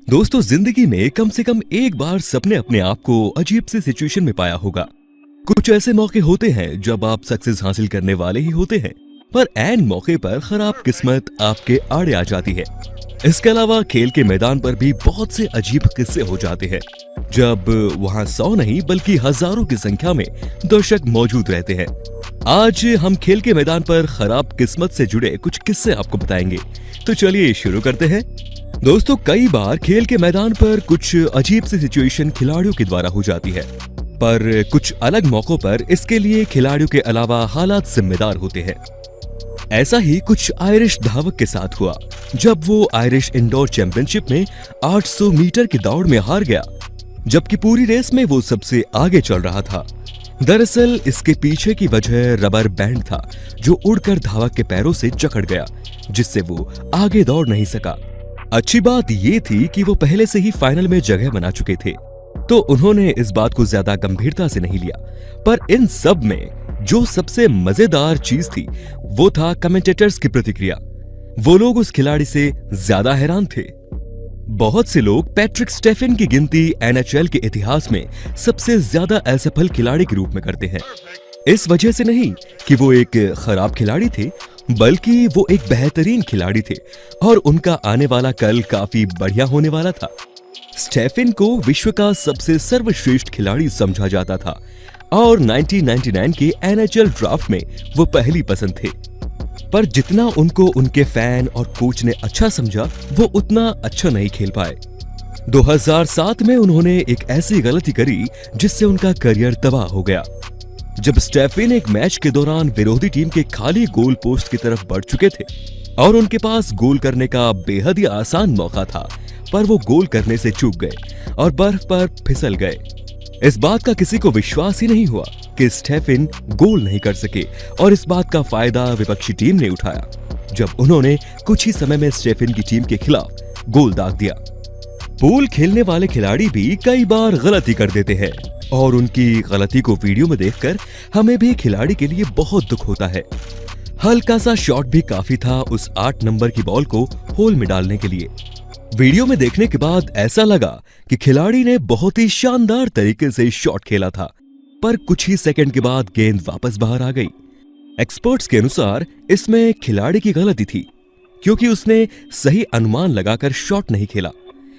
दोस्तों, जिंदगी में कम से कम एक बार सबने अपने आप को अजीब सी सिचुएशन में पाया होगा। कुछ ऐसे मौके होते हैं जब आप सक्सेस हासिल करने वाले ही होते हैं, पर ऐन मौके पर खराब किस्मत आपके आड़े आ जाती है। इसके अलावा खेल के मैदान पर भी बहुत से अजीब किस्से हो जाते हैं, जब वहां 100 नहीं बल्कि हजारों की संख्या में दर्शक मौजूद रहते हैं। आज हम खेल के मैदान पर खराब किस्मत से जुड़े कुछ किस्से आपको बताएंगे, तो चलिए शुरू करते हैं। दोस्तों, कई बार खेल के मैदान पर कुछ अजीब सी सिचुएशन खिलाड़ियों के द्वारा हो जाती है, पर कुछ अलग मौकों पर इसके लिए खिलाड़ियों के अलावा हालात जिम्मेदार होते हैं। ऐसा ही कुछ आयरिश धावक के साथ हुआ, जब वो आयरिश इंडोर चैंपियनशिप में 800 मीटर की दौड़ में हार गया, जबकि पूरी रेस में वो सबसे आगे चल रहा था। दरअसल इसके पीछे की वजह रबर बैंड था, जो उड़कर धावक के पैरों से जकड़ गया, जिससे वो आगे दौड़ नहीं सका। अच्छी बात ये थी कि वो पहले से ही फाइनल में जगह बना चुके थे, तो उन्होंने इस बात को ज्यादा गंभीरता से नहीं लिया। पर इन सब में जो सबसे मजेदार चीज थी, वो था कमेंटेटर्स की प्रतिक्रिया। वो लोग उस खिलाड़ी से ज्यादा हैरान थे। बहुत से लोग पैट्रिक स्टेफन की गिनती एनएचएल के इतिहास में सबसे ज्यादा असफल खिलाड़ी के रूप में करते हैं। इस वजह से नहीं कि वो एक खराब खिलाड़ी थे, बल्कि वो एक बेहतरीन खिलाड़ी थे और उनका आने वाला कल काफी बढ़िया होने वाला था। स्टेफन को विश्व का सबसे सर्वश्रेष्ठ खिलाड़ी समझा जाता था और 1999 के एनएचएल ड्राफ्ट में वो पहली पसंद थे। पर जितना उनको उनके फैन और कोच ने अच्छा समझा, वो उतना अच्छा नहीं खेल पाए। 2007 में उन्होंने एक ऐसी गलती करी जिससे उनका करियर तबाह हो गया। जब स्टेफन एक मैच के दौरान विरोधी टीम के खाली गोल पोस्ट की तरफ बढ़ चुके थे और उनके पास गोल करने का बेहद ही आसान मौका था, पर वो गोल करने से चूक गए और बर्फ पर फिसल गए। इस बात का किसी को विश्वास ही नहीं हुआ कि स्टेफन गोल नहीं कर सके, और इस बात का फायदा विपक्षी टीम ने उठाया, जब उन्होंने कुछ ही समय में स्टेफन की टीम के खिलाफ गोल दाग दिया। पूल खेलने वाले खिलाड़ी भी कई बार गलती कर देते हैं, और उनकी गलती को वीडियो में देखकर हमें भी खिलाड़ी के लिए बहुत दुख होता है। हल्का सा शॉट भी काफी था उस 8 नंबर की बॉल को होल में डालने के लिए। वीडियो में देखने के बाद ऐसा लगा कि खिलाड़ी ने बहुत ही शानदार तरीके से शॉट खेला था, पर कुछ ही सेकंड के बाद गेंद वापस बाहर आ गई। एक्सपर्ट्स के अनुसार इसमें खिलाड़ी की गलती थी, क्योंकि उसने सही अनुमान लगाकर शॉट नहीं खेला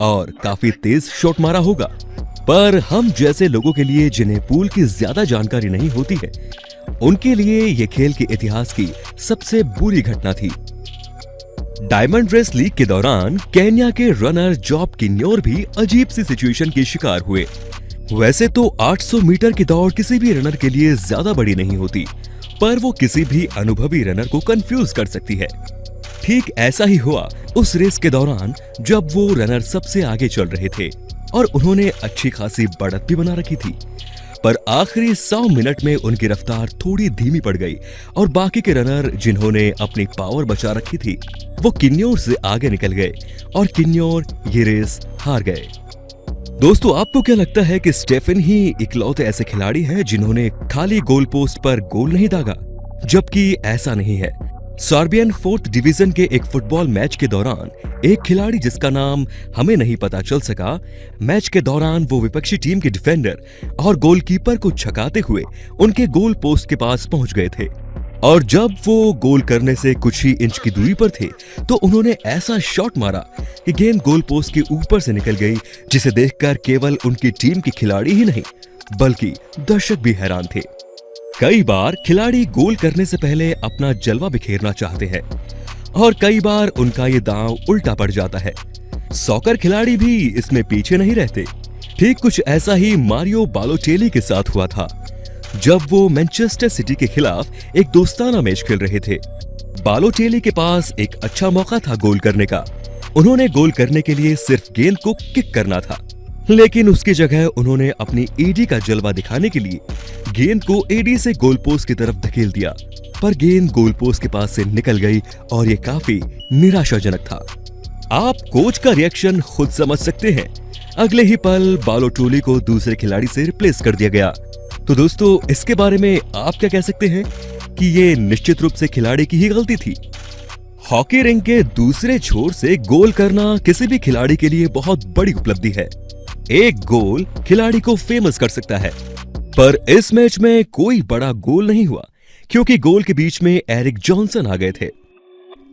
और काफी तेज शॉट मारा होगा। पर हम जैसे लोगों के लिए, जिन्हें पूल की ज्यादा जानकारी नहीं होती है, उनके लिए यह खेल के इतिहास की सबसे बुरी घटना थी। डायमंड रेस लीग के दौरान केन्या के रनर जॉब किन्योर भी अजीब सी सिचुएशन के शिकार हुए। वैसे तो 800 मीटर की दौड़ किसी भी रनर के लिए ज्यादा बड़ी नहीं होती, पर वो किसी भी अनुभवी रनर को कंफ्यूज कर सकती है। ठीक ऐसा ही हुआ उस रेस के दौरान, जब वो रनर सबसे आगे चल रहे थे और उन्होंने अच्छी खासी बढ़त भी बना रखी थी। पर आखिरी 100 मिनट में उनकी रफ्तार थोड़ी धीमी पड़ गई और बाकी के रनर, जिन्होंने अपनी पावर बचा रखी थी, वो किन्योर से आगे निकल गए और किन्योर ये रेस हार गए। दोस्तों, आपको क्या लगता है कि स्टेफन ही इकलौते ऐसे खिलाड़ी हैं जिन्होंने खाली गोल पोस्ट पर गोल नहीं दागा? जबकि ऐसा नहीं है। सर्बियन 4th डिवीजन के एक फुटबॉल मैच के दौरान एक खिलाड़ी, जिसका नाम हमें नहीं पता चल सका, मैच के दौरान वो विपक्षी टीम के डिफेंडर और गोलकीपर को छकाते हुए उनके गोल पोस्ट के पास पहुंच गए थे, और जब वो गोल करने से कुछ ही इंच की दूरी पर थे, तो उन्होंने ऐसा शॉट मारा कि गेंद गोल पोस्ट के ऊपर से निकल गई, जिसे देखकर केवल उनकी टीम के खिलाड़ी ही नहीं बल्कि दर्शक भी हैरान थे। कई बार खिलाड़ी गोल करने से पहले अपना जलवा बिखेरना चाहते हैं, और कई बार उनका ये दांव उल्टा पड़ जाता है। सॉकर खिलाड़ी भी इसमें पीछे नहीं रहते। ठीक कुछ ऐसा ही मारियो बालोटेली के साथ हुआ था, जब वो मैनचेस्टर सिटी के खिलाफ एक दोस्ताना मैच खेल रहे थे। बालोटेली के पास एक अच्छा मौका था गोल करने का। उन्होंने गोल करने के लिए सिर्फ गेंद को किक करना था, लेकिन उसकी जगह उन्होंने अपनी एडी का जलवा दिखाने के लिए गेंद को एडी से गोल पोस्ट की तरफ धकेल दिया, पर गेंद गोल पोस्ट के पास से निकल गई और ये काफी निराशाजनक था। आप कोच का रिएक्शन खुद समझ सकते हैं। अगले ही पल बालोटेली को दूसरे खिलाड़ी से रिप्लेस कर दिया गया। तो दोस्तों, इसके बारे में आप क्या कह सकते हैं कि ये निश्चित रूप से खिलाड़ी की ही गलती थी? हॉकी रिंग के दूसरे छोर से गोल करना किसी भी खिलाड़ी के लिए बहुत बड़ी उपलब्धि है। एक गोल खिलाड़ी को फेमस कर सकता है, पर इस मैच में कोई बड़ा गोल नहीं हुआ क्योंकि गोल के बीच में एरिक जॉनसन आ गए थे।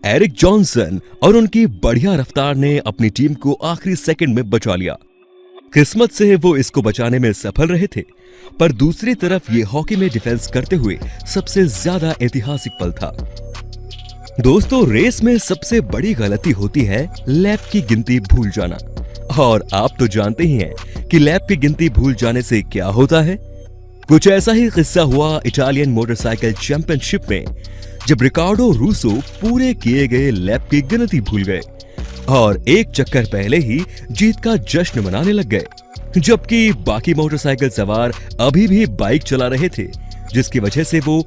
एरिक जॉनसन और उनकी बढ़िया रफ्तार ने अपनी टीम को आखिरी सेकंड में बचा लिया। किस्मत से वो इसको बचाने में सफल रहे थे, पर दूसरी तरफ ये हॉकी में डिफेंस करते हुए सबसे ज्यादा ऐतिहासिक पल था। दोस्तों, रेस में सबसे बड़ी गलती होती है लैप की गिनती भूल जाना, और आप तो जानते ही हैं कि लैप की गिनती भूल जाने से क्या होता है। कुछ ऐसा ही किस्सा हुआ इटालियन मोटरसाइकिल चैंपियनशिप में, जब रिकार्डो रूसो पूरे किए गए लैप की गिनती भूल गए और एक चक्कर पहले ही जीत का जश्न मनाने लग गए, जबकि बाकी मोटरसाइकिल सवार अभी भी बाइक चला रहे थे, जिसकी वजह से वो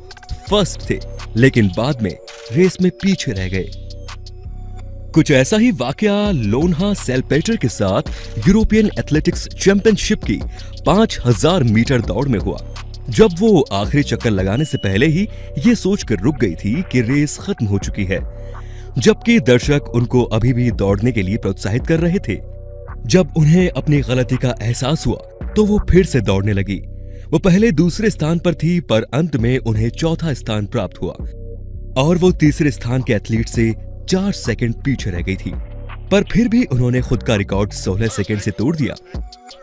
फर्स्ट थे लेकिन बाद में रेस में पीछे रह गए। कुछ ऐसा ही वाकया लोन्हा सेल्पेटर के साथ यूरोपियन एथलेटिक्स चैंपियनशिप की 5000 मीटर दौड़ में हुआ, जब वो आखिरी चक्कर लगाने से पहले ही ये सोचकर रुक गई थी कि रेस खत्म हो चुकी है, जबकि दर्शक उनको अभी भी दौड़ने के लिए प्रोत्साहित कर रहे थे। जब उन्हें अपनी गलती का एहसास हुआ तो वो फिर से दौड़ने लगी। वो पहले दूसरे स्थान पर थी, पर अंत में उन्हें चौथा स्थान प्राप्त हुआ और वो तीसरे स्थान के एथलीट से 4 सेकंड पीछे रह गई थी, पर फिर भी उन्होंने खुद का रिकॉर्ड 16 सेकंड से तोड़ दिया।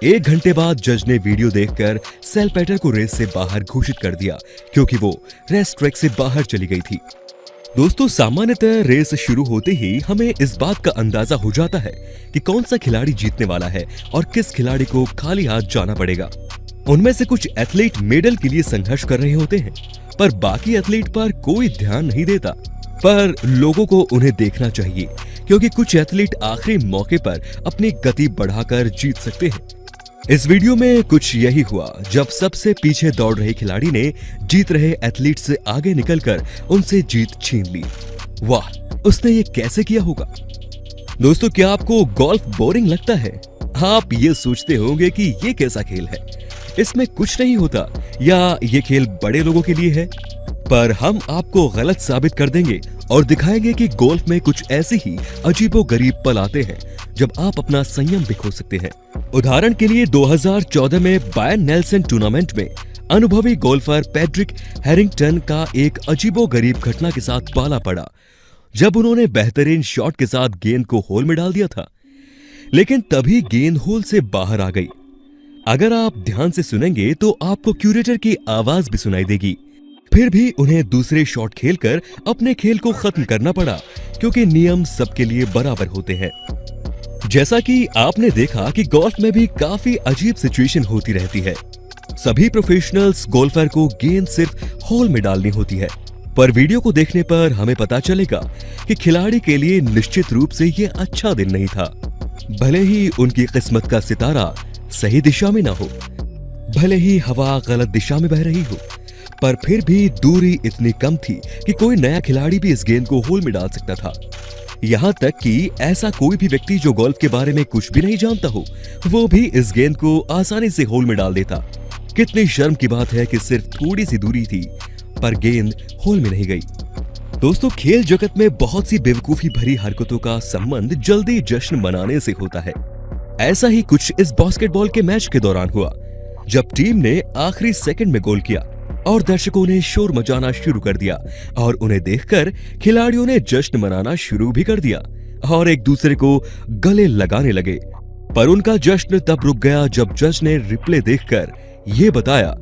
1 घंटे बाद जज ने वीडियो देखकर सेल्पेटर को रेस से बाहर घोषित कर दिया क्योंकि वो रेस ट्रैक से बाहर चली गई थी। दोस्तों, सामान्यतः रेस शुरू होते ही हमें इस बात का अंदाजा हो जाता है कि कौन सा खिलाड़ी जीतने वाला है और किस खिलाड़ी को खाली हाथ जाना पड़ेगा। उनमें से कुछ एथलीट मेडल के लिए संघर्ष कर रहे होते हैं, पर बाकी एथलीट पर कोई ध्यान नहीं देता। पर लोगों को उन्हें देखना चाहिए क्योंकि कुछ एथलीट आखिरी मौके पर अपनी गति बढ़ाकर जीत सकते हैं। इस वीडियो में कुछ यही हुआ जब सबसे पीछे दौड़ रहे खिलाड़ी ने जीत रहे एथलीट से आगे निकलकर उनसे जीत छीन ली। वाह, उसने ये कैसे किया होगा? दोस्तों, क्या आपको गोल्फ बोरिंग लगता है? आप ये सोचते होंगे कि ये कैसा खेल है, इसमें कुछ नहीं होता, या ये खेल बड़े लोगों के लिए है। पर हम आपको गलत साबित कर देंगे और दिखाएंगे कि गोल्फ में कुछ ऐसे ही अजीबोगरीब पल आते हैं जब आप अपना संयम भी खो सकते हैं। उदाहरण के लिए 2014 में बायर्न नेल्सन टूर्नामेंट में अनुभवी गोल्फर पैट्रिक हैरिंगटन का एक अजीबोगरीब घटना के साथ पाला पड़ा, जब उन्होंने बेहतरीन शॉट के साथ गेंद को होल में डाल दिया था, लेकिन तभी गेंद होल से बाहर आ गई। अगर आप ध्यान से सुनेंगे तो आपको क्यूरेटर की आवाज भी सुनाई देगी। फिर भी उन्हें दूसरे शॉट खेलकर अपने खेल को खत्म करना पड़ा क्योंकि नियम सबके लिए बराबर होते हैं। जैसा कि आपने देखा कि गोल्फ में भी काफी अजीब सिचुएशन होती रहती है। सभी प्रोफेशनल्स गोल्फर को गेंद सिर्फ होल में डालनी होती है, पर वीडियो को देखने पर हमें पता चलेगा कि खिलाड़ी के लिए निश्चित रूप से ये अच्छा दिन नहीं था। भले ही उनकी किस्मत का सितारा सही दिशा में ना हो, भले ही हवा गलत दिशा में बह रही हो, पर फिर भी दूरी इतनी कम थी कि कोई नया खिलाड़ी भी इस गेंद को होल में डाल सकता था। यहाँ तक कि ऐसा कोई भी व्यक्ति जो गोल्फ के बारे में कुछ भी नहीं जानता हो, वो भी इस गेंद को आसानी से होल में डाल देता। कितनी शर्म की बात है कि सिर्फ थोड़ी सी दूरी थी, पर गेंद होल में नहीं गई। दोस्तों, खेल जगत में बहुत सी बेवकूफी भरी हरकतों का संबंध जल्दी जश्न मनाने से होता है। ऐसा ही कुछ इस बास्केटबॉल के मैच के दौरान हुआ, जब टीम ने आखिरी सेकंड में गोल किया और दर्शकों ने शोर मचाना शुरू कर दिया और उन्हें देखकर खिलाड़ियों ने जश्न मनाना शुरू भी कर दिया और एक दूसरे को गले लगाने लगे। पर उनका जश्न तब रुक गया जब जज ने रिप्ले देखकर यह बताया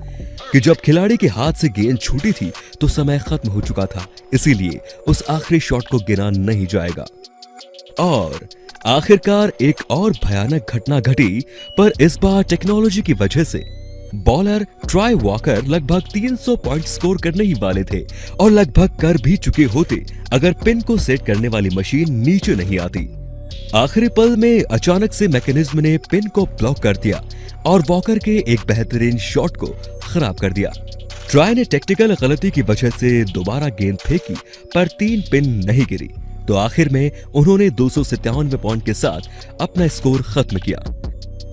कि जब खिलाड़ी के हाथ से गेंद छूटी थी तो समय खत्म हो चुका था, इसीलिए उस आखिरी शॉट को गिना नहीं जाएगा। और आखिरकार एक और भयानक घटना घटी, पर इस बार टेक्नोलॉजी की वजह से बॉलर ट्राई वॉकर लगभग 300 पॉइंट स्कोर करने ही वाले थे और लगभग कर भी चुके होते अगर पिन को सेट करने वाली मशीन नीचे नहीं आती। आखिरी पल में अचानक से मैकेनिज्म ने पिन को ब्लॉक कर दिया और वॉकर के एक बेहतरीन शॉट को खराब कर दिया। ट्राई ने टेक्निकल गलती की वजह से दोबारा गेंद फेंकी, पर 3 पिन नहीं गिरी, तो आखिर में उन्होंने 297 पॉइंट के साथ अपना स्कोर खत्म किया।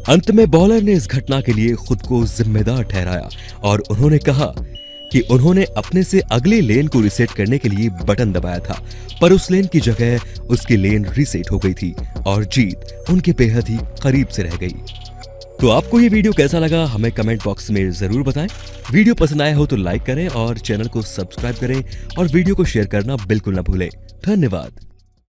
अंत में बॉलर ने इस घटना के लिए खुद को जिम्मेदार ठहराया और उन्होंने कहा कि उन्होंने अपने से अगले लेन को रीसेट करने के लिए बटन दबाया था, पर उस लेन की जगह उसकी लेन रीसेट हो गई थी और जीत उनके बेहद ही करीब से रह गई। तो आपको ये वीडियो कैसा लगा हमें कमेंट बॉक्स में जरूर बताएं। वीडियो पसंद आया हो तो लाइक करें और चैनल को सब्सक्राइब करें और वीडियो को शेयर करना बिल्कुल ना भूलें। धन्यवाद।